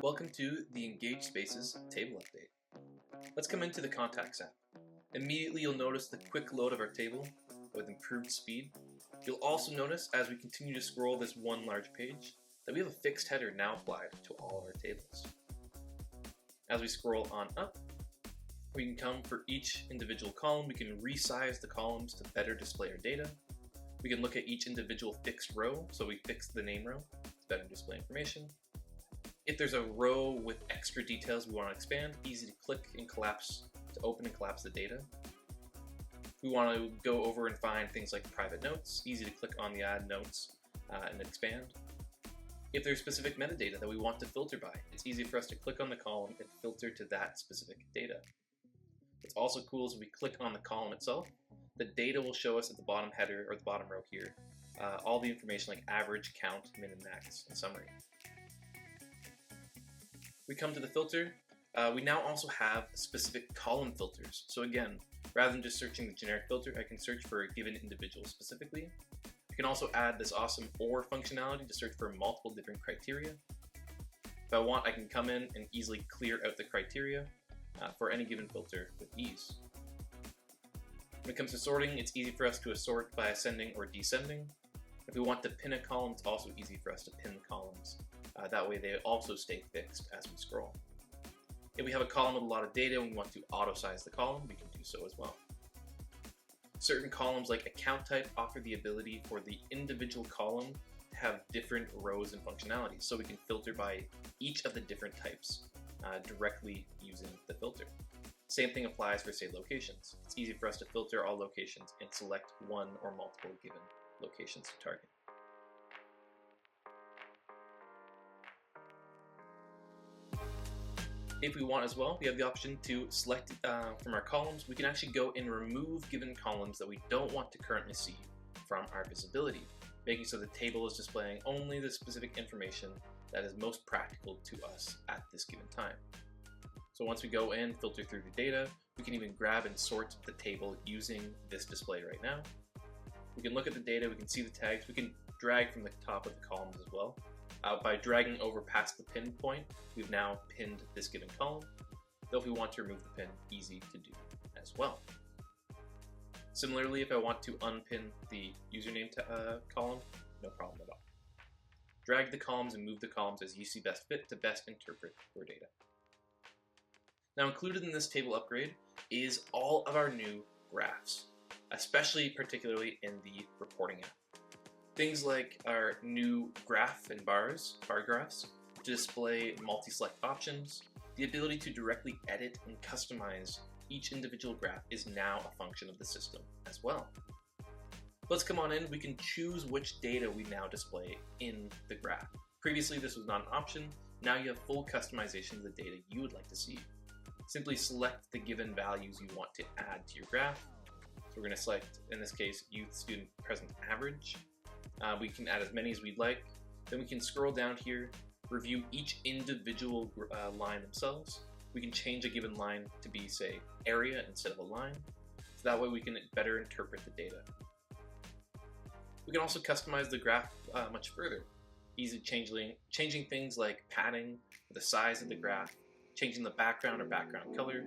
Welcome to the Engage Spaces table update. Let's come into the Contacts app. Immediately you'll notice the quick load of our table with improved speed. You'll also notice as we continue to scroll this one large page that we have a fixed header now applied to all of our tables. As we scroll on up, we can come for each individual column. We can resize the columns to better display our data. We can look at each individual fixed row, so we fixed the name row to better display information. If there's a row with extra details we want to expand, easy to click and collapse to open and collapse the data. We want to go over and find things like private notes, easy to click on the add notes and expand. If there's specific metadata that we want to filter by, it's easy for us to click on the column and filter to that specific data. What's also cool is when we click on the column itself, the data will show us at the bottom header or the bottom row here, all the information like average, count, min and max, and summary. We come to the filter. We now also have specific column filters. So again, rather than just searching the generic filter, I can search for a given individual specifically. I can also add this awesome OR functionality to search for multiple different criteria. If I want, I can come in and easily clear out the criteria for any given filter with ease. When it comes to sorting, it's easy for us to sort by ascending or descending. If we want to pin a column, it's also easy for us to pin columns. That way they also stay fixed as we scroll. If we have a column with a lot of data and we want to auto-size the column, we can do so as well. Certain columns like account type offer the ability for the individual column to have different rows and functionalities, so we can filter by each of the different types directly using the filter. Same thing applies for, say, locations. It's easy for us to filter all locations and select one or multiple given locations to target. If we want as well, we have the option to select from our columns. We can actually go and remove given columns that we don't want to currently see from our visibility, making so the table is displaying only the specific information that is most practical to us at this given time. So once we go in, filter through the data, we can even grab and sort the table using this display right now. We can look at the data, we can see the tags, we can drag from the top of the columns as well. By dragging over past the pin point, we've now pinned this given column. Though if we want to remove the pin, easy to do as well. Similarly, if I want to unpin the username column, no problem at all. Drag the columns and move the columns as you see best fit to best interpret your data. Now included in this table upgrade is all of our new graphs, especially particularly in the reporting app. Things like our new graph and bar graphs to display multi-select options. The ability to directly edit and customize each individual graph is now a function of the system as well. Let's come on in, we can choose which data we now display in the graph. Previously this was not an option, now you have full customization of the data you would like to see. Simply select the given values you want to add to your graph. So we're going to select, in this case, youth, student, present, average. We can add as many as we'd like. Then we can scroll down here, review each individual line themselves. We can change a given line to be, say, area instead of a line. So that way we can better interpret the data. We can also customize the graph much further. Easy changing things like padding, the size of the graph, changing the background or background color.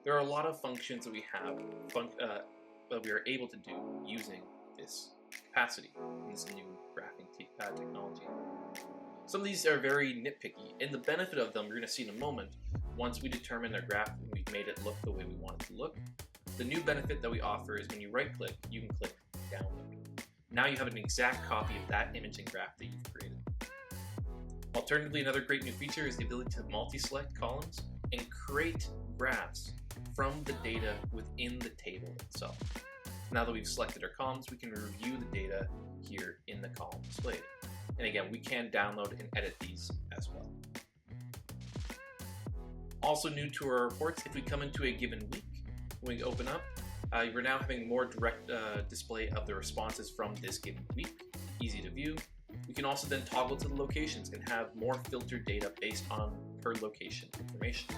There are a lot of functions that we have that we are able to do using this capacity in this new graphing technology. Some of these are very nitpicky, and the benefit of them we're going to see in a moment once we determine our graph and we've made it look the way we want it to look. The new benefit that we offer is when you right click, you can click download. Now you have an exact copy of that image and graph that you've created. Alternatively, another great new feature is the ability to multi-select columns and create graphs from the data within the table itself. Now that we've selected our columns, we can review the data here in the column displayed. And again, we can download and edit these as well. Also new to our reports, if we come into a given week, when we open up, we're now having more direct display of the responses from this given week, easy to view. We can also then toggle to the locations and have more filtered data based on per location information.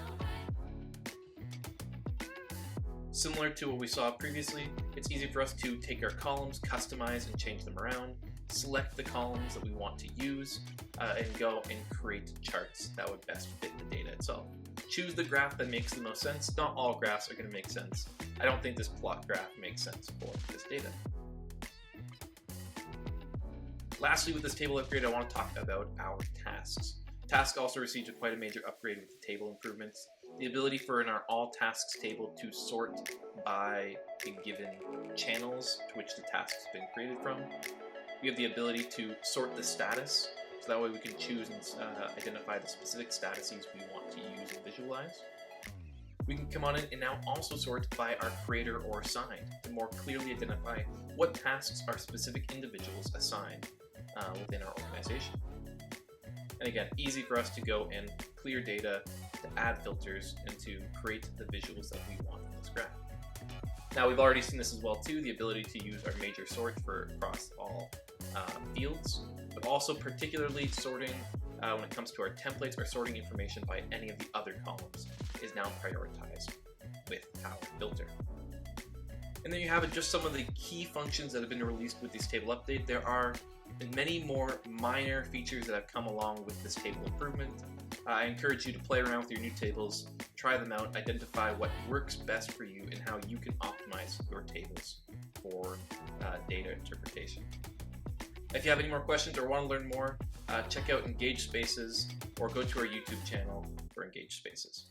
Similar to what we saw previously, it's easy for us to take our columns, customize and change them around. select the columns that we want to use, and go and create charts that would best fit the data itself. Choose the graph that makes the most sense. Not all graphs are going to make sense. I don't think this plot graph makes sense for this data. Lastly, with this table upgrade, I want to talk about our tasks. Task also received quite a major upgrade with the table improvements. The ability for in our all tasks table to sort by the given channels to which the task has been created from. We have the ability to sort the status, so that way we can choose and identify the specific statuses we want to use and visualize. We can come on in and now also sort by our creator or assigned to more clearly identify what tasks our specific individuals assigned within our organization. And again, easy for us to go and clear data, to add filters, and to create the visuals that we want in this graph. Now we've already seen this as well too, the ability to use our major sort for across all fields, but also particularly sorting when it comes to our templates or sorting information by any of the other columns is now prioritized with our filter. And there you have it, just some of the key functions that have been released with this table update. There are many more minor features that have come along with this table improvement. I encourage you to play around with your new tables, try them out, identify what works best for you and how you can optimize your tables for data interpretation. If you have any more questions or want to learn more, check out Engage Spaces or go to our YouTube channel for Engage Spaces.